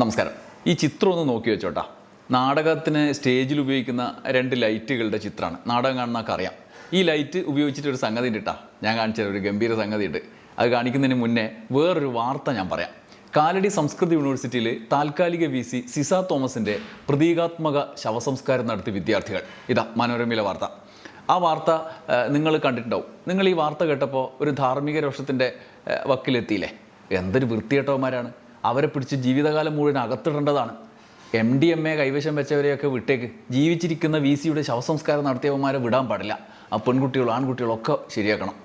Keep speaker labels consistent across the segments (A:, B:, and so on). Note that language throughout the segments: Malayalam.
A: നമസ്കാരം. ഈ ചിത്രം ഒന്ന് നോക്കി വെച്ചോട്ടാ. നാടകത്തിന് സ്റ്റേജിൽ ഉപയോഗിക്കുന്ന 2 ലൈറ്റുകളുടെ ചിത്രമാണ്. നാടകം കാണുന്നതൊക്കെ അറിയാം. ഈ ലൈറ്റ് ഉപയോഗിച്ചിട്ടൊരു സംഗതി ഉണ്ട് കേട്ടോ. ഞാൻ കാണിച്ചത് ഒരു ഗംഭീര സംഗതി ഉണ്ട്. അത് കാണിക്കുന്നതിന് മുന്നേ വേറൊരു വാർത്ത ഞാൻ പറയാം. കാലടി സംസ്കൃത യൂണിവേഴ്സിറ്റിയിൽ താൽക്കാലിക VC സിസ തോമസിൻ്റെ പ്രതീകാത്മക ശവസംസ്കാരം നടത്തിയ വിദ്യാർത്ഥികൾ. ഇതാ മനോരമയിലെ വാർത്ത. ആ വാർത്ത നിങ്ങൾ കണ്ടിട്ടുണ്ടാവും. നിങ്ങൾ ഈ വാർത്ത കേട്ടപ്പോൾ ഒരു ധാർമ്മിക രോഷത്തിൻ്റെ വക്കിലെത്തിയില്ലേ? എന്തൊരു വൃത്തികെട്ടവന്മാരാണ്. അവരെ പിടിച്ച് ജീവിതകാലം മുഴുവൻ അകത്തിടേണ്ടതാണ്. MDMA കൈവശം വെച്ചവരെയൊക്കെ വിട്ടേക്ക്. ജീവിച്ചിരിക്കുന്ന VCയുടെ ശവസംസ്കാരം നടത്തിയവന്മാരെ വിടാൻ പാടില്ല. ആ പെൺകുട്ടികളും ആൺകുട്ടികളൊക്കെ ശരിയാക്കണം.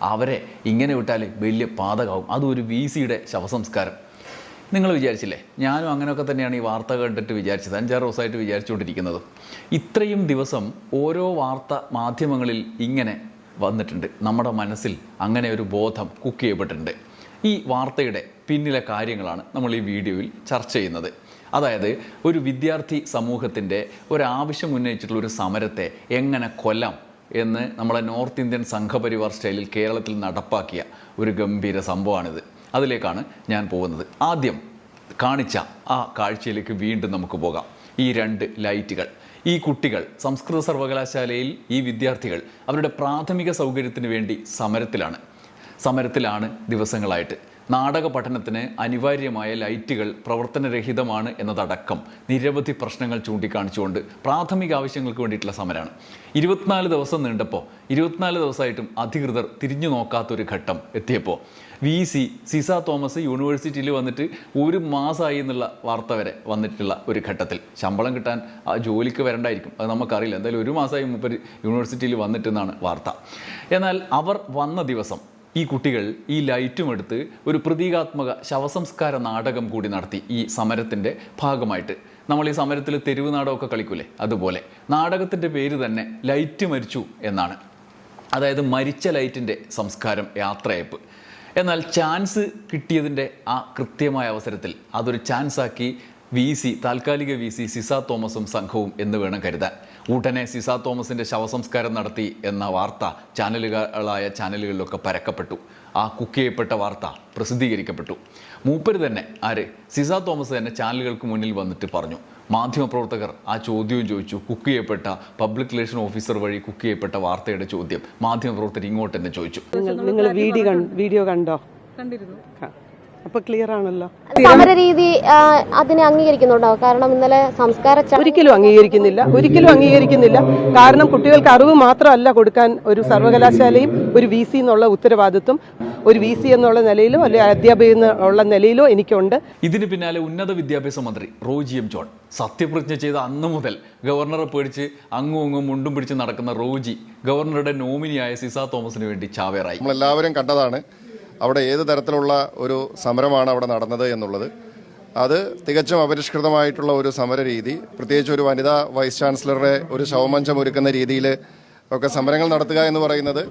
A: അവരെ ഇങ്ങനെ വിട്ടാൽ വലിയ പാതകമാവും. അതും ഒരു VCയുടെ ശവസംസ്കാരം. നിങ്ങൾ വിചാരിച്ചില്ലേ? ഞാനും അങ്ങനെയൊക്കെ തന്നെയാണ് ഈ വാർത്ത കണ്ടിട്ട് വിചാരിച്ചത്. 5-6 ദിവസമായിട്ട് വിചാരിച്ചുകൊണ്ടിരിക്കുന്നത്. ഇത്രയും ദിവസം ഓരോ വാർത്ത മാധ്യമങ്ങളിൽ ഇങ്ങനെ വന്നിട്ടുണ്ട്. നമ്മുടെ മനസ്സിൽ അങ്ങനെ ഒരു ബോധം കുക്ക് ചെയ്യപ്പെട്ടിട്ടുണ്ട്. ഈ വാർത്തയുടെ പിന്നിലെ കാര്യങ്ങളാണ് നമ്മൾ ഈ വീഡിയോയിൽ ചർച്ച ചെയ്യുന്നത്. അതായത് ഒരു വിദ്യാർത്ഥി സമൂഹത്തിൻ്റെ ഒരാവശ്യം ഉന്നയിച്ചിട്ടുള്ള ഒരു സമരത്തെ എങ്ങനെ കൊല്ലാം എന്ന് നമ്മളെ നോർത്ത് ഇന്ത്യൻ സംഘപരിവാർ സ്റ്റൈലിൽ കേരളത്തിൽ നടപ്പാക്കിയ ഒരു ഗംഭീര സംഭവമാണിത്. അതിലേക്കാണ് ഞാൻ പോകുന്നത്. ആദ്യം കാണിച്ച ആ കാഴ്ചയിലേക്ക് വീണ്ടും നമുക്ക് പോകാം. ഈ 2 ലൈറ്റുകൾ. ഈ കുട്ടികൾ സംസ്കൃത സർവകലാശാലയിൽ ഈ വിദ്യാർത്ഥികൾ അവരുടെ പ്രാഥമിക സൗകര്യത്തിന് വേണ്ടി സമരത്തിലാണ് ദിവസങ്ങളായിട്ട്. നാടക പഠനത്തിന് അനിവാര്യമായ ലൈറ്റുകൾ പ്രവർത്തനരഹിതമാണ് എന്നതടക്കം നിരവധി പ്രശ്നങ്ങൾ ചൂണ്ടിക്കാണിച്ചുകൊണ്ട് പ്രാഥമിക ആവശ്യങ്ങൾക്ക് വേണ്ടിയിട്ടുള്ള സമരമാണ്. 24 ദിവസം നീണ്ടപ്പോൾ 24 ദിവസമായിട്ടും അധികൃതർ തിരിഞ്ഞു നോക്കാത്തൊരു ഘട്ടം എത്തിയപ്പോൾ VC സിസ തോമസ് യൂണിവേഴ്സിറ്റിയിൽ വന്നിട്ട് 1 മാസമായി എന്നുള്ള വാർത്ത വരെ വന്നിട്ടുള്ള ഒരു ഘട്ടത്തിൽ ശമ്പളം കിട്ടാൻ ആ ജോലിക്ക് വരണ്ടായിരിക്കും, അത് നമുക്കറിയില്ല. എന്തായാലും 1 മാസമായി മൂപ്പർ യൂണിവേഴ്സിറ്റിയിൽ വന്നിട്ടെന്നാണ് വാർത്ത. എന്നാൽ അവർ വന്ന ദിവസം ഈ കുട്ടികൾ ഈ ലൈറ്റും എടുത്ത് ഒരു പ്രതീകാത്മക ശവസംസ്കാര നാടകം കൂടി നടത്തി. ഈ സമരത്തിൻ്റെ ഭാഗമായിട്ട് നമ്മൾ ഈ സമരത്തിൽ തെരുവ് നാടകമൊക്കെ കളിക്കൂലേ, അതുപോലെ നാടകത്തിൻ്റെ പേര് തന്നെ ലൈറ്റ് മരിച്ചു എന്നാണ്. അതായത് മരിച്ച ലൈറ്റിൻ്റെ സംസ്കാരം, യാത്രയയപ്പ്. എന്നാൽ ചാൻസ് കിട്ടിയതിൻ്റെ ആ കൃത്യമായ അവസരത്തിൽ അതൊരു ചാൻസാക്കി താൽക്കാലിക VC സിസ തോമസും സംഘവും എന്ന് വേണം കരുതാൻ. ഉടനെ സിസ തോമസിൻ്റെ ശവസംസ്കാരം നടത്തി എന്ന വാർത്ത ചാനലുകളിലൊക്കെ പരക്കപ്പെട്ടു. ആ കുക്ക് ചെയ്യപ്പെട്ട വാർത്ത പ്രസിദ്ധീകരിക്കപ്പെട്ടു. മൂപ്പര് തന്നെ സിസ തോമസ് തന്നെ ചാനലുകൾക്ക് മുന്നിൽ വന്നിട്ട് പറഞ്ഞു. മാധ്യമപ്രവർത്തകർ ആ ചോദ്യവും ചോദിച്ചു. കുക്ക് ചെയ്യപ്പെട്ട പബ്ലിക് റിലേഷൻ ഓഫീസർ വഴി കുക്ക് ചെയ്യപ്പെട്ട വാർത്തയുടെ ചോദ്യം മാധ്യമപ്രവർത്തകർ ഇങ്ങോട്ട് തന്നെ ചോദിച്ചു.
B: നിങ്ങൾ വീഡിയോ കണ്ടോ? കണ്ടിരുന്നു. അപ്പൊ ക്ലിയർ ആണല്ലോ.
C: സമര രീതി അതിനെ അംഗീകരിക്കുന്നുണ്ടോ? കാരണം ഇന്നലെ
B: ഒരിക്കലും അംഗീകരിക്കുന്നില്ല. കാരണം കുട്ടികൾക്ക് അറിവ് മാത്രമല്ല കൊടുക്കാൻ ഒരു സർവകലാശാലയും ഒരു VC എന്നുള്ള ഉത്തരവാദിത്വം ഒരു VC എന്നുള്ള നിലയിലോ അല്ലെങ്കിൽ അധ്യാപക എന്നുള്ള നിലയിലോ എനിക്കുണ്ട്.
A: ഇതിന് പിന്നാലെ ഉന്നത വിദ്യാഭ്യാസ മന്ത്രി റോജി എം ജോൺ സത്യപ്രതിജ്ഞ ചെയ്ത അന്ന് മുതൽ ഗവർണറെ പേടിച്ച് അങ്ങും മുണ്ടും പിടിച്ച് നടക്കുന്ന റോജി ഗവർണറുടെ നോമിനിയായ സിസ തോമസിന് വേണ്ടി ചാവേറായി.
D: നമ്മളെല്ലാവരും കണ്ടതാണ് അവിടെ ഏത് തരത്തിലുള്ള ഒരു സമരമാണ് അവിടെ നടന്നത് എന്നുള്ളത്. അത് തികച്ചും അപരിഷ്കൃതമായിട്ടുള്ള ഒരു സമര രീതി, പ്രത്യേകിച്ച് ഒരു വനിതാ വൈസ് ചാൻസലറുടെ ഒരു ശവമഞ്ചം ഒരുക്കുന്ന രീതിയിൽ ഒക്കെ സമരങ്ങൾ നടത്തുക എന്ന് പറയുന്നത്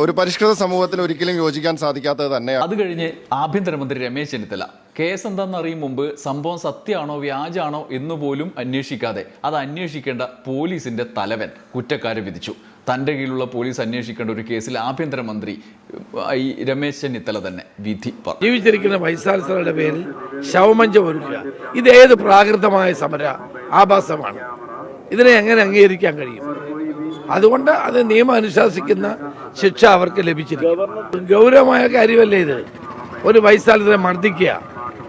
D: ഒരു പരിഷ്കൃത സമൂഹത്തിൽ ഒരിക്കലും യോജിക്കാൻ സാധിക്കാത്തത് തന്നെയാണ്.
A: അത് കഴിഞ്ഞ് ആഭ്യന്തരമന്ത്രി രമേശ് ചെന്നിത്തല കേസ് എന്താണെന്നറിയും മുമ്പ് സംഭവം സത്യമാണോ വ്യാജാണോ എന്നുപോലും അന്വേഷിക്കാതെ അത് അന്വേഷിക്കേണ്ട പോലീസിന്റെ തലവൻ കുറ്റക്കാരെ വിധിച്ചു. തൻ്റെ കീഴിലുള്ള പോലീസ് അന്വേഷിക്കേണ്ട ഒരു കേസിൽ ആഭ്യന്തരമന്ത്രി ഈ രമേശ് ചെന്നിത്തല തന്നെ വിധി പറഞ്ഞു.
E: ജീവിച്ചിരിക്കുന്ന വൈസ് ചാൻസലറുടെ പേരിൽ ശവമഞ്ചം ഒരുക്കുക, ഇത് ഏത് പ്രാകൃതമായ സമര ആഭാസമാണ്? ഇതിനെ എങ്ങനെ അംഗീകരിക്കാൻ കഴിയും? അതുകൊണ്ട് അത് നിയമം അനുശാസിക്കുന്ന ശിക്ഷ അവർക്ക് ലഭിച്ചിരിക്കും. ഗൗരവമായ കാര്യമല്ലേ ഇത്? ഒരു വൈസ് ചാൻസലറെ മർദ്ദിക്കുക,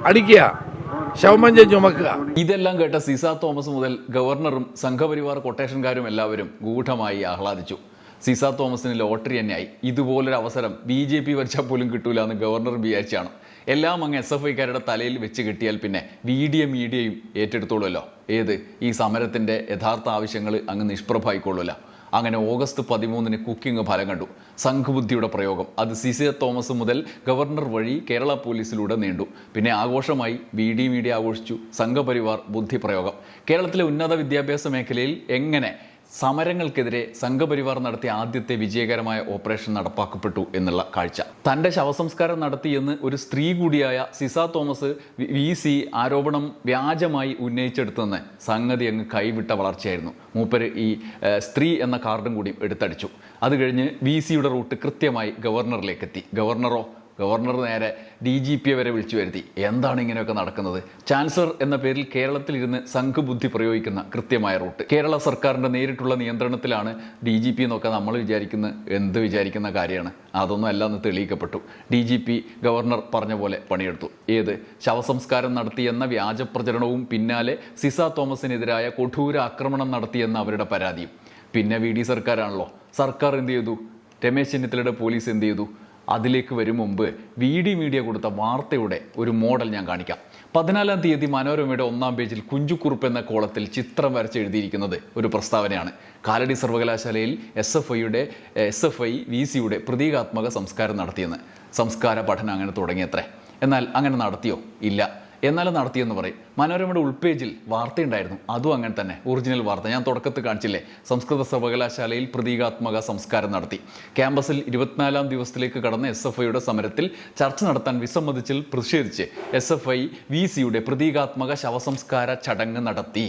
E: അടിക്കുക, ശവമഞ്ചം ചുമക്കുക.
A: ഇതെല്ലാം കേട്ട സിസ തോമസ് മുതൽ ഗവർണറും സംഘപരിവാർ കൊട്ടേഷൻകാരും എല്ലാവരും ഗൂഢമായി ആഹ്ലാദിച്ചു. സിസ തോമസിന് ലോട്ടറി തന്നെയായി. ഇതുപോലൊരു അവസരം BJP വരച്ചാൽ പോലും കിട്ടൂല എന്ന് ഗവർണർ വിചാരിച്ചാണ്. എല്ലാം അങ്ങ് SFIക്കാരുടെ തലയിൽ വെച്ച് കിട്ടിയാൽ പിന്നെ മീഡിയയും ഏറ്റെടുത്തോളുമല്ലോ. ഈ സമരത്തിൻ്റെ യഥാർത്ഥ ആവശ്യങ്ങൾ അങ്ങ് നിഷ്പ്രഭമായിക്കൊള്ളൂല. അങ്ങനെ ഓഗസ്റ്റ് 13 കുക്കിംഗ് ഫലം കണ്ടു. സംഘബുദ്ധിയുടെ പ്രയോഗം അത് സിസ തോമസ് മുതൽ ഗവർണർ വഴി കേരള പോലീസിലൂടെ നീണ്ടു. പിന്നെ ആഘോഷമായി മീഡിയ ആഘോഷിച്ചു. സംഘപരിവാർ ബുദ്ധി പ്രയോഗം. കേരളത്തിലെ ഉന്നത വിദ്യാഭ്യാസ മേഖലയിൽ എങ്ങനെ സമരങ്ങൾക്കെതിരെ സംഘപരിവാർ നടത്തിയ ആദ്യത്തെ വിജയകരമായ ഓപ്പറേഷൻ നടപ്പാക്കപ്പെട്ടു എന്നുള്ള കാഴ്ച. തൻ്റെ ശവസംസ്കാരം നടത്തിയെന്ന് ഒരു സ്ത്രീ കൂടിയായ സിസ തോമസ് VC ആരോപണം വ്യാജമായി ഉന്നയിച്ചെടുത്തെന്ന് സംഗതി അങ്ങ് കൈവിട്ട വളർച്ചയായിരുന്നു. മൂപ്പര് ഈ സ്ത്രീ എന്ന കാർഡും കൂടി എടുത്തടിച്ചു. അത് കഴിഞ്ഞ് VCയുടെ റൂട്ട് കൃത്യമായി ഗവർണറിലേക്ക് എത്തി. ഗവർണറോ ഗവർണർ നേരെ DGP വരെ വിളിച്ചു വരുത്തി. എന്താണ് ഇങ്ങനെയൊക്കെ നടക്കുന്നത്? ചാൻസലർ എന്ന പേരിൽ കേരളത്തിലിരുന്ന് സംഘബുദ്ധി പ്രയോഗിക്കുന്ന കൃത്യമായ റൂട്ട്. കേരള സർക്കാരിൻ്റെ നേരിട്ടുള്ള നിയന്ത്രണത്തിലാണ് DGP എന്നൊക്കെ നമ്മൾ വിചാരിക്കുന്ന കാര്യമാണ്. അതൊന്നും അല്ല എന്ന് തെളിയിക്കപ്പെട്ടു. DGP ഗവർണർ പറഞ്ഞ പോലെ പണിയെടുത്തു. ഏത് ശവസംസ്കാരം നടത്തിയെന്ന വ്യാജ പ്രചരണവും പിന്നാലെ സിസ തോമസിനെതിരായ കൊടൂര ആക്രമണം നടത്തിയെന്ന അവരുടെ പരാതിയും. പിന്നെ VD സർക്കാരാണല്ലോ. സർക്കാർ എന്ത് ചെയ്തു? രമേശ് ചെന്നിത്തലയുടെ പോലീസ് എന്ത് ചെയ്തു? അതിലേക്ക് വരും മുമ്പ് VD മീഡിയ കൊടുത്ത വാർത്തയുടെ ഒരു മോഡൽ ഞാൻ കാണിക്കാം. 14-ാം തീയതി മനോരമയുടെ 1-ാം പേജിൽ കുഞ്ചുകുറുപ്പ് എന്ന കോളത്തിൽ ചിത്രം വരച്ച് എഴുതിയിരിക്കുന്നത് ഒരു പ്രസ്താവനയാണ്. കാലടി സർവകലാശാലയിൽ SFI VCയുടെ പ്രതീകാത്മക സംസ്കാരം നടത്തിയെന്ന്. സംസ്കാര പഠനം അങ്ങനെ തുടങ്ങിയത്രേ. എന്നാൽ അങ്ങനെ നടത്തിയോ? ഇല്ല. എന്നാലും നടത്തിയെന്ന് പറയും. മനോരമയുടെ ഉൾപേജിൽ വാർത്തയുണ്ടായിരുന്നു. അതും അങ്ങനെ തന്നെ, ഒറിജിനൽ വാർത്ത. ഞാൻ തുടക്കത്തിൽ കാണിച്ചില്ലേ, സംസ്കൃത സർവകലാശാലയിൽ പ്രതീകാത്മക സംസ്കാരം നടത്തി. ക്യാമ്പസിൽ 24-ാം ദിവസത്തിലേക്ക് കടന്ന SFIയുടെ സമരത്തിൽ ചർച്ച നടത്താൻ വിസമ്മതിച്ചിൽ പ്രതിഷേധിച്ച് SFI VCയുടെ പ്രതീകാത്മക ശവസംസ്കാര ചടങ്ങ് നടത്തി.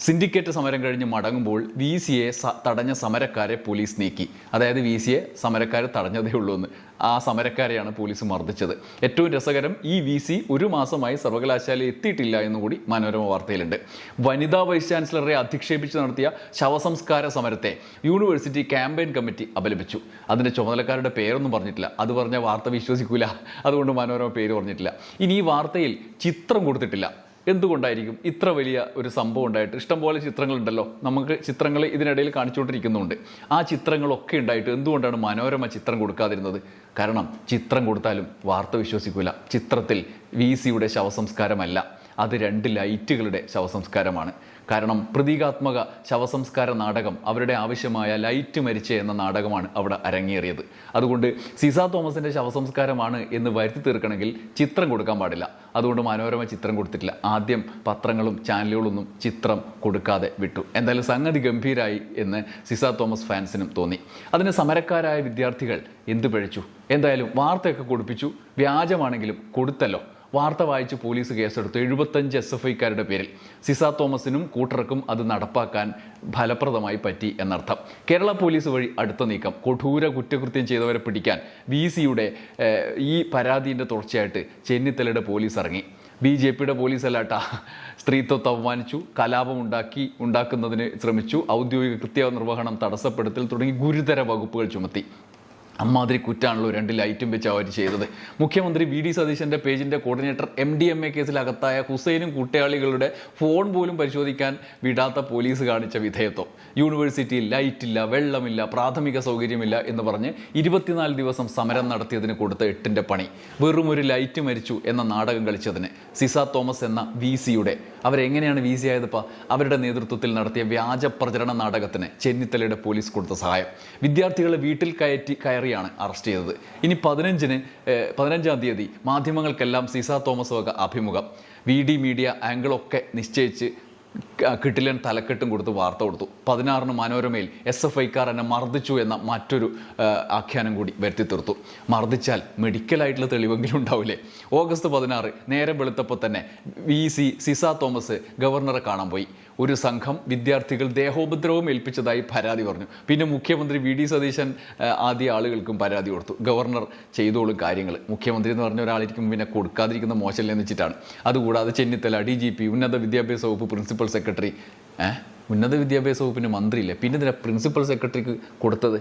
A: സിൻഡിക്കേറ്റ് സമരം കഴിഞ്ഞ് മടങ്ങുമ്പോൾ VCയെ തടഞ്ഞ സമരക്കാരെ പോലീസ് നീക്കി. അതായത് VCയെ സമരക്കാരെ തടഞ്ഞതേ ഉള്ളൂ എന്ന്. ആ സമരക്കാരെയാണ് പോലീസ് മർദ്ദിച്ചത്. ഏറ്റവും രസകരം, ഈ VC ഒരു മാസമായി സർവകലാശാലയിൽ എത്തിയിട്ടില്ല എന്നുകൂടി മനോരമ വാർത്തയിലുണ്ട്. വനിതാ വൈസ് ചാൻസലറെ അധിക്ഷേപിച്ച് നടത്തിയ ശവസംസ്കാര സമരത്തെ യൂണിവേഴ്സിറ്റി ക്യാമ്പയിൻ കമ്മിറ്റി അപലപിച്ചു. അതിൻ്റെ ചുമതലക്കാരുടെ പേരൊന്നും പറഞ്ഞിട്ടില്ല. അത് പറഞ്ഞ വാർത്ത വിശ്വസിക്കൂല. അതുകൊണ്ട് മനോരമ പേര് പറഞ്ഞിട്ടില്ല. ഇനി ഈ വാർത്തയിൽ ചിത്രം കൊടുത്തിട്ടില്ല. എന്തുകൊണ്ടായിരിക്കും? ഇത്ര വലിയ ഒരു സംഭവം ഉണ്ടായിട്ട് ഇഷ്ടംപോലെ ചിത്രങ്ങളുണ്ടല്ലോ. നമുക്ക് ചിത്രങ്ങൾ ഇതിനിടയിൽ കാണിച്ചുകൊണ്ടിരിക്കുന്നുണ്ട്. ആ ചിത്രങ്ങളൊക്കെ ഉണ്ടായിട്ട് എന്തുകൊണ്ടാണ് മനോരമ ചിത്രം കൊടുക്കാതിരുന്നത്? കാരണം ചിത്രം കൊടുത്താലും വാർത്ത വിശ്വസിക്കില്ല. ചിത്രത്തിൽ VCയുടെ ശവസംസ്കാരമല്ല, അത് 2 ലൈറ്റുകളുടെ ശവസംസ്കാരമാണ്. കാരണം പ്രതീകാത്മക ശവസംസ്കാര നാടകം, അവരുടെ ആവശ്യമായ ലൈറ്റ് മരിച്ചേ എന്ന നാടകമാണ് അവിടെ അരങ്ങേറിയത്. അതുകൊണ്ട് സിസ തോമസിൻ്റെ ശവസംസ്കാരമാണ് എന്ന് വരുത്തി തീർക്കണമെങ്കിൽ ചിത്രം കൊടുക്കാൻ പാടില്ല. അതുകൊണ്ട് മനോരമ ചിത്രം കൊടുത്തിട്ടില്ല. ആദ്യം പത്രങ്ങളും ചാനലുകളൊന്നും ചിത്രം കൊടുക്കാതെ വിട്ടു. എന്തായാലും സംഗതി ഗംഭീരായി എന്ന് സിസ തോമസ് ഫാൻസിനും തോന്നി. അതിന് സമരക്കാരായ വിദ്യാർത്ഥികൾ എന്ത് പഴിച്ചു? എന്തായാലും വാർത്തയൊക്കെ കൊടുപ്പിച്ചു. വ്യാജമാണെങ്കിലും കൊടുത്തല്ലോ. വാർത്ത വായിച്ച് പോലീസ് കേസെടുത്തു 75 SFIക്കാരുടെ പേരിൽ. സിസ തോമസിനും കൂട്ടർക്കും അത് നടപ്പാക്കാൻ ഫലപ്രദമായി പറ്റി എന്നർത്ഥം. കേരള പോലീസ് വഴി അടുത്ത നീക്കം. കൊടൂര കുറ്റകൃത്യം ചെയ്തവരെ പിടിക്കാൻ VCയുടെ ഈ പരാതിൻ്റെ തുടർച്ചയായിട്ട് ചെന്നിത്തലയുടെ പോലീസ് ഇറങ്ങി. BJPയുടെ പോലീസ് അല്ലാട്ടാ. സ്ത്രീത്വത്തെ അവമാനിച്ചു, കലാപം ഉണ്ടാക്കുന്നതിന് ശ്രമിച്ചു, ഔദ്യോഗിക കൃത്യനിർവഹണം തടസ്സപ്പെടുത്തൽ തുടങ്ങി ഗുരുതര വകുപ്പുകൾ ചുമത്തി. അമ്മാതിരി കുറ്റാണല്ലോ 2 ലൈറ്റും വെച്ച് അവർ ചെയ്തത്. മുഖ്യമന്ത്രി VD സതീശൻ്റെ പേജിൻ്റെ കോർഡിനേറ്റർ MDMA കേസിൽ അകത്തായ ഹുസൈനും കൂട്ടാളികളുടെ ഫോൺ പോലും പരിശോധിക്കാൻ വിടാത്ത പോലീസ് കാണിച്ച വിധേയത്വം. യൂണിവേഴ്സിറ്റിയിൽ ലൈറ്റില്ല, വെള്ളമില്ല, പ്രാഥമിക സൗകര്യമില്ല എന്ന് പറഞ്ഞ് 24 ദിവസം സമരം നടത്തിയതിന് കൊടുത്ത 8ൻ്റെ പണി. വെറും ഒരു ലൈറ്റ് മരിച്ചു എന്ന നാടകം കളിച്ചതിന്. സിസ തോമസ് എന്ന VCയുടെ, അവരെങ്ങനെയാണ് VC ആയതിപ്പോൾ? അവരുടെ നേതൃത്വത്തിൽ നടത്തിയ വ്യാജ പ്രചരണ നാടകത്തിന് ചെന്നിത്തലയുടെ പോലീസ് കൊടുത്ത സഹായം. വിദ്യാർത്ഥികളെ വീട്ടിൽ കയറിയാണ് അറസ്റ്റ് ചെയ്തത്. ഇനി 15-ാം തീയതി മാധ്യമങ്ങൾക്കെല്ലാം സിസ തോമസ് വക അഭിമുഖം. VD മീഡിയ ആംഗിളൊക്കെ നിശ്ചയിച്ച് കിട്ടിലൻ തലക്കെട്ടും കൊടുത്ത് വാർത്ത കൊടുത്തു. 16-ന് മനോരമയിൽ SFIക്കാർ എന്നെ മർദ്ദിച്ചു എന്ന മറ്റൊരു ആഖ്യാനം കൂടി വരുത്തി തീർത്തു. മർദ്ദിച്ചാൽ മെഡിക്കലായിട്ടുള്ള തെളിവെങ്കിലും ഉണ്ടാവില്ലേ? ഓഗസ്റ്റ് 16 നേരം വെളുത്തപ്പോൾ തന്നെ VC സിസ തോമസ് ഗവർണറെ കാണാൻ പോയി. ഒരു സംഘം വിദ്യാർത്ഥികൾ ദേഹോപദ്രവം ഏൽപ്പിച്ചതായി പരാതി പറഞ്ഞു. പിന്നെ മുഖ്യമന്ത്രി VD സതീശൻ ആദ്യ ആളുകൾക്കും പരാതി കൊടുത്തു. ഗവർണർ ചെയ്തോളും കാര്യങ്ങൾ. മുഖ്യമന്ത്രി എന്ന് പറഞ്ഞ ഒരാളിരിക്കും പിന്നെ കൊടുക്കാതിരിക്കുന്ന മോശമല്ലെന്ന് വെച്ചിട്ടാണ്. അതുകൂടാതെ ചെന്നിത്തല, DGP, ഉന്നത വിദ്യാഭ്യാസ വകുപ്പ് പ്രിൻസിപ്പൽ സെക്രട്ടറി, ഉന്നത വിദ്യാഭ്യാസ വകുപ്പിന് മന്ത്രിയില്ലേ, പിന്നെ ഇതിനെ പ്രിൻസിപ്പൽ സെക്രട്ടറിക്ക് കൊടുത്തത്?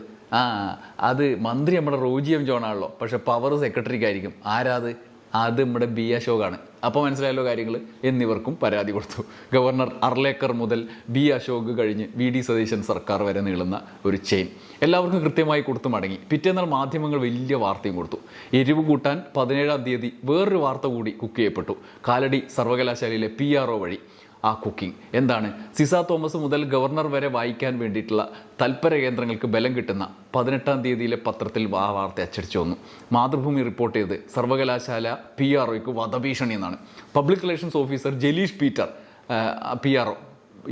A: അത് മന്ത്രി നമ്മുടെ റോജി M. ജോണാണല്ലോ. പക്ഷെ പവർ സെക്രട്ടറിക്കായിരിക്കും. ആരാത്? അത് നമ്മുടെ B. അശോകാണ്. അപ്പോൾ മനസ്സിലായല്ലോ കാര്യങ്ങൾ. എന്നിവർക്കും പരാതി കൊടുത്തു. ഗവർണർ അർലേക്കർ മുതൽ B. അശോക് കഴിഞ്ഞ് VD സതീശൻ സർക്കാർ വരെ നീളുന്ന ഒരു ചെയിൻ. എല്ലാവർക്കും കൃത്യമായി കൊടുത്തു മടങ്ങി. പിറ്റേന്നാൾ മാധ്യമങ്ങൾ വലിയ വാർത്തയും കൊടുത്തു. എരിവ് കൂട്ടാൻ 17-ാം തീയതി വേറൊരു വാർത്ത കൂടി കുക്ക് ചെയ്യപ്പെട്ടു. കാലടി സർവകലാശാലയിലെ PRO വഴി. ആ കുക്കിംഗ് എന്താണ്? സിസ തോമസ് മുതൽ ഗവർണർ വരെ വായിക്കാൻ വേണ്ടിയിട്ടുള്ള തൽപര കേന്ദ്രങ്ങൾക്ക് ബലം കിട്ടുന്ന 18-ാം തീയതിയിലെ പത്രത്തിൽ ആ വാർത്ത അച്ചടിച്ചു വന്നു. മാതൃഭൂമി റിപ്പോർട്ട് ചെയ്ത് സർവകലാശാല PROയ്ക്ക് വധഭീഷണി എന്നാണ്. Public relations officer Jaleesh Peter PRO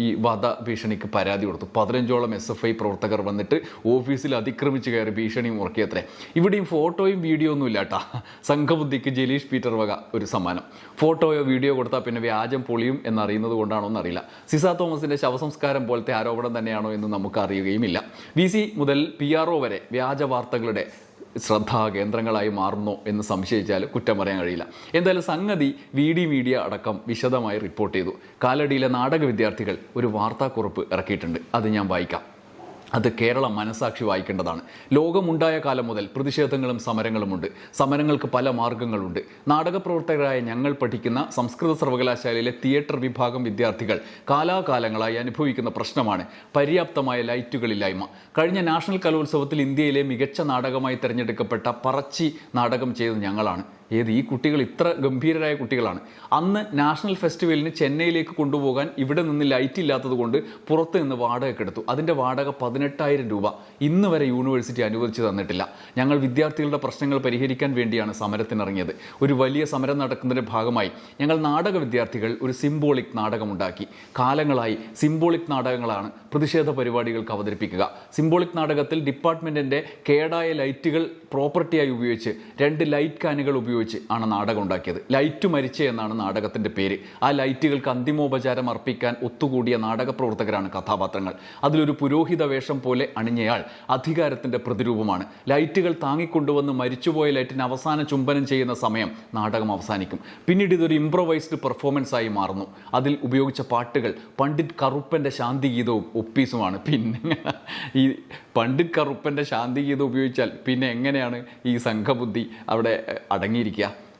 A: ഈ വധഭീഷണിക്ക് പരാതി കൊടുത്തു. 15ഓളം SFI പ്രവർത്തകർ വന്നിട്ട് ഓഫീസിൽ അതിക്രമിച്ച് കയറി ഭീഷണിയും ഉറക്കിയത്രേ. ഇവിടെയും ഫോട്ടോയും വീഡിയോ ഒന്നും ഇല്ല കേട്ടാ. സംഘബുദ്ധിക്ക് ജലീഷ് പീറ്റർ വക ഒരു സമ്മാനം. ഫോട്ടോയോ വീഡിയോ കൊടുത്താൽ പിന്നെ വ്യാജം പൊളിയും എന്നറിയുന്നത് കൊണ്ടാണോ എന്നറിയില്ല. സിസ തോമസിൻ്റെ ശവസംസ്കാരം പോലത്തെ ആരോപണം തന്നെയാണോ എന്ന് നമുക്ക് അറിയുകയുമില്ല. VC മുതൽ PRO വരെ വ്യാജ വാർത്തകളുടെ ശ്രദ്ധാകേന്ദ്രങ്ങളായി മാറുന്നു എന്ന് സംശയിച്ചാൽ കുറ്റം പറയാൻ കഴിയില്ല. എന്തായാലും സംഗതി VD മീഡിയ അടക്കം വിശദമായി റിപ്പോർട്ട് ചെയ്തു. കാലടിയിലെ നാടക വിദ്യാർത്ഥികൾ ഒരു വാർത്താക്കുറിപ്പ് ഇറക്കിയിട്ടുണ്ട്. അത് ഞാൻ വായിക്കാം. അത് കേരളം മനസാക്ഷി വായിക്കേണ്ടതാണ്. ലോകമുണ്ടായ കാലം മുതൽ പ്രതിഷേധങ്ങളും സമരങ്ങളുമുണ്ട്. സമരങ്ങൾക്ക് പല മാർഗങ്ങളുണ്ട്. നാടകപ്രവർത്തകരായ ഞങ്ങൾ പഠിക്കുന്ന സംസ്കൃത സർവകലാശാലയിലെ തിയേറ്റർ വിഭാഗം വിദ്യാർത്ഥികൾ കാലാകാലങ്ങളായി അനുഭവിക്കുന്ന പ്രശ്നമാണ് പര്യാപ്തമായ ലൈറ്റുകളില്ലായ്മ. കഴിഞ്ഞ നാഷണൽ കലോത്സവത്തിൽ ഇന്ത്യയിലെ മികച്ച നാടകമായി തിരഞ്ഞെടുക്കപ്പെട്ട പറച്ചി നാടകം ചെയ്തത് ഞങ്ങളാണ്. ഈ കുട്ടികൾ ഇത്ര ഗംഭീരരായ കുട്ടികളാണ്. അന്ന് നാഷണൽ ഫെസ്റ്റിവലിന് ചെന്നൈയിലേക്ക് കൊണ്ടുപോകാൻ ഇവിടെ നിന്ന് ലൈറ്റ് ഇല്ലാത്തത് കൊണ്ട് പുറത്ത് നിന്ന് വാടകയ്ക്ക് എടുത്തു. അതിൻ്റെ വാടക 18,000 രൂപ ഇന്ന് വരെ യൂണിവേഴ്സിറ്റി അനുവദിച്ചു തന്നിട്ടില്ല. ഞങ്ങൾ വിദ്യാർത്ഥികളുടെ പ്രശ്നങ്ങൾ പരിഹരിക്കാൻ വേണ്ടിയാണ് സമരത്തിനിറങ്ങിയത്. ഒരു വലിയ സമരം നടക്കുന്നതിൻ്റെ ഭാഗമായി ഞങ്ങൾ നാടക വിദ്യാർത്ഥികൾ ഒരു സിംബോളിക് നാടകമുണ്ടാക്കി. കാലങ്ങളായി സിംബോളിക് നാടകങ്ങളാണ് പ്രതിഷേധ പരിപാടികൾക്ക് അവതരിപ്പിക്കുക. സിംബോളിക് നാടകത്തിൽ ഡിപ്പാർട്ട്മെൻറ്റിൻ്റെ കേടായ ലൈറ്റുകൾ പ്രോപ്പർട്ടിയായി ഉപയോഗിച്ച് 2 ലൈറ്റ് കാനുകൾ ഉപയോഗിച്ച് ആണ് നാടകം ഉണ്ടാക്കിയത്. ലൈറ്റ് മരിച്ച എന്നാണ് നാടകത്തിൻ്റെ പേര്. ആ ലൈറ്റുകൾക്ക് അന്തിമോപചാരം അർപ്പിക്കാൻ ഒത്തുകൂടിയ നാടക പ്രവർത്തകരാണ് കഥാപാത്രങ്ങൾ. അതിലൊരു പുരോഹിത വേഷം പോലെ അണിഞ്ഞയാൾ അധികാരത്തിൻ്റെ പ്രതിരൂപമാണ്. ലൈറ്റുകൾ താങ്ങിക്കൊണ്ടുവന്ന് മരിച്ചുപോയ ലൈറ്റിന് അവസാന ചുംബനം ചെയ്യുന്ന സമയം നാടകം അവസാനിക്കും. പിന്നീട് ഇതൊരു ഇംപ്രവൈസ്ഡ് പെർഫോമൻസ് ആയി മാറുന്നു. അതിൽ ഉപയോഗിച്ച പാട്ടുകൾ പണ്ഡിറ്റ് കറുപ്പൻ്റെ ശാന്തിഗീതവും ഒപ്പീസുമാണ്. പിന്നെ ഈ പണ്ഡിറ്റ് കറുപ്പൻ്റെ ശാന്തിഗീതം ഉപയോഗിച്ചാൽ പിന്നെ എങ്ങനെയാണ് ഈ സംഘബുദ്ധി അവിടെ അടങ്ങിയിരിക്കുക?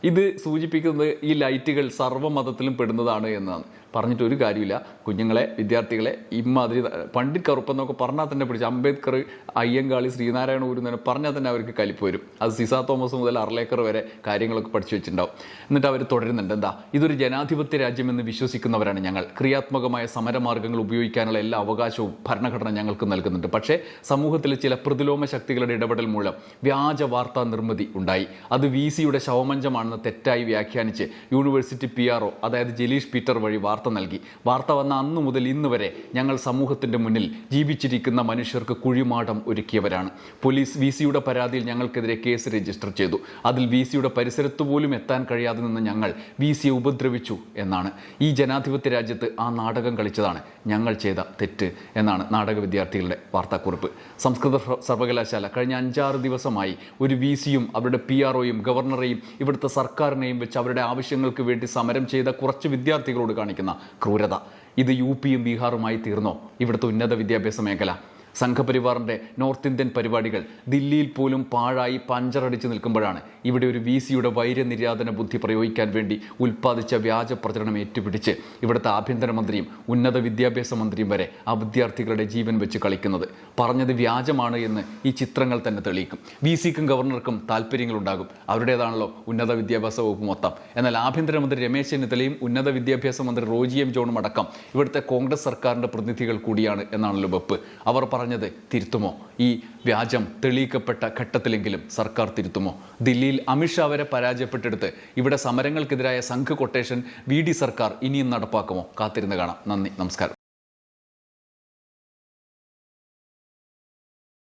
A: ഇത് സൂചിപ്പിക്കുന്നത് ഈ ലൈറ്റുകൾ സർവ്വമതത്തിലും പെടുന്നതാണ് എന്നാണ്. പറഞ്ഞിട്ട് ഒരു കാര്യമില്ല. കുഞ്ഞുങ്ങളെ, വിദ്യാർത്ഥികളെ ഇമ്മാതിരി പണ്ഡിറ്റ് കറുപ്പെന്നൊക്കെ പറഞ്ഞാൽ തന്നെ പിടിച്ച് അംബേദ്കർ, അയ്യങ്കാളി, ശ്രീനാരായണ ഗുരു എന്ന് പറഞ്ഞാൽ തന്നെ അവർക്ക് കലിപ്പ് വരും. അത് സിസാ തോമസ് മുതൽ അർലേക്കർ വരെ കാര്യങ്ങളൊക്കെ പഠിച്ചു വെച്ചിട്ടുണ്ടാവും. എന്നിട്ട് അവർ തുടരുന്നുണ്ട്. എന്താ, ഇതൊരു ജനാധിപത്യ രാജ്യമെന്ന് വിശ്വസിക്കുന്നവരാണ് ഞങ്ങൾ. ക്രിയാത്മകമായ സമരമാർഗ്ഗങ്ങൾ ഉപയോഗിക്കാനുള്ള എല്ലാ അവകാശവും ഭരണഘടന ഞങ്ങൾക്ക് നൽകുന്നുണ്ട്. പക്ഷേ സമൂഹത്തിലെ ചില പ്രതിലോമ ശക്തികളുടെ ഇടപെടൽ മൂലം വ്യാജ വാർത്താ നിർമ്മിതി ഉണ്ടായി. അത് VCയുടെ ശവമഞ്ചമാണെന്ന് തെറ്റായി വ്യാഖ്യാനിച്ച് യൂണിവേഴ്സിറ്റി PRO അതായത് ജലീഷ് പീറ്റർ വഴി വാർത്ത നൽകി. വാർത്ത വന്ന അന്നു മുതൽ ഇന്ന് വരെ ഞങ്ങൾ സമൂഹത്തിൻ്റെ മുന്നിൽ ജീവിച്ചിരിക്കുന്ന മനുഷ്യർക്ക് കുഴിമാടം ഒരുക്കിയവരാണ്. പോലീസ് VCയുടെ പരാതിയിൽ ഞങ്ങൾക്കെതിരെ കേസ് രജിസ്റ്റർ ചെയ്തു. അതിൽ VCയുടെ പരിസരത്ത് പോലും എത്താൻ കഴിയാതെ നിന്ന് ഞങ്ങൾ VCയെ ഉപദ്രവിച്ചു എന്നാണ്. ഈ ജനാധിപത്യ രാജ്യത്ത് ആ നാടകം കളിച്ചതാണ് ഞങ്ങൾ ചെയ്ത തെറ്റ് എന്നാണ് നാടക വിദ്യാർത്ഥികളുടെ വാർത്താക്കുറിപ്പ്. സംസ്കൃത സർവകലാശാല കഴിഞ്ഞ 5-6 ദിവസമായി ഒരു VCയും അവരുടെ PROയും ഗവർണറെയും ഇവിടുത്തെ സർക്കാരിനെയും വെച്ച് അവരുടെ ആവശ്യങ്ങൾക്ക് വേണ്ടി സമരം ചെയ്ത കുറച്ച് വിദ്യാർത്ഥികളോട് കാണിക്കുന്ന ക്രൂരത. ഇത് UPയും ബീഹാറുമായി തീർന്നോ ഇവിടുത്തെ ഉന്നത വിദ്യാഭ്യാസ മേഖല? സംഘപരിവാറിൻ്റെ നോർത്ത് ഇന്ത്യൻ പരിപാടികൾ ദില്ലിയിൽ പോലും പാഴായി പഞ്ചറടിച്ച് നിൽക്കുമ്പോഴാണ് ഇവിടെ ഒരു VCയുടെ വൈര്യനിര്യാതന ബുദ്ധി പ്രയോഗിക്കാൻ വേണ്ടി ഉൽപ്പാദിച്ച വ്യാജ പ്രചരണം ഏറ്റുപിടിച്ച് ഇവിടുത്തെ ആഭ്യന്തരമന്ത്രിയും ഉന്നത വിദ്യാഭ്യാസ മന്ത്രിയും വരെ ആ വിദ്യാർത്ഥികളുടെ ജീവൻ വെച്ച് കളിക്കുന്നത്. പറഞ്ഞത് വ്യാജമാണ് എന്ന് ഈ ചിത്രങ്ങൾ തന്നെ തെളിയിക്കും. VCക്കും ഗവർണർക്കും താല്പര്യങ്ങളുണ്ടാകും. അവരുടേതാണല്ലോ ഉന്നത വിദ്യാഭ്യാസ വകുപ്പ് മൊത്തം. എന്നാൽ ആഭ്യന്തരമന്ത്രി രമേശ് ചെന്നിത്തലയും ഉന്നത വിദ്യാഭ്യാസ മന്ത്രി റോജി M. ജോണും അടക്കം ഇവിടുത്തെ കോൺഗ്രസ് സർക്കാരിൻ്റെ പ്രതിനിധികൾ കൂടിയാണ് എന്നാണല്ലോ വെപ്പ്. അവർ പറഞ്ഞത് തിരുത്തുമോ? ഈ വ്യാജം തെളിയിക്കപ്പെട്ട ഘട്ടത്തിലെങ്കിലും സർക്കാർ തിരുത്തുമോ? ദില്ലിയിൽ അമിത്ഷാ വരെ പരാജയപ്പെട്ടെടുത്ത് ഇവിടെ സമരങ്ങൾക്കെതിരായ സംഘ് കൊട്ടേഷൻ VD സർക്കാർ ഇനിയും നടപ്പാക്കുമോ? കാത്തിരുന്ന് കാണാം. നന്ദി, നമസ്കാരം.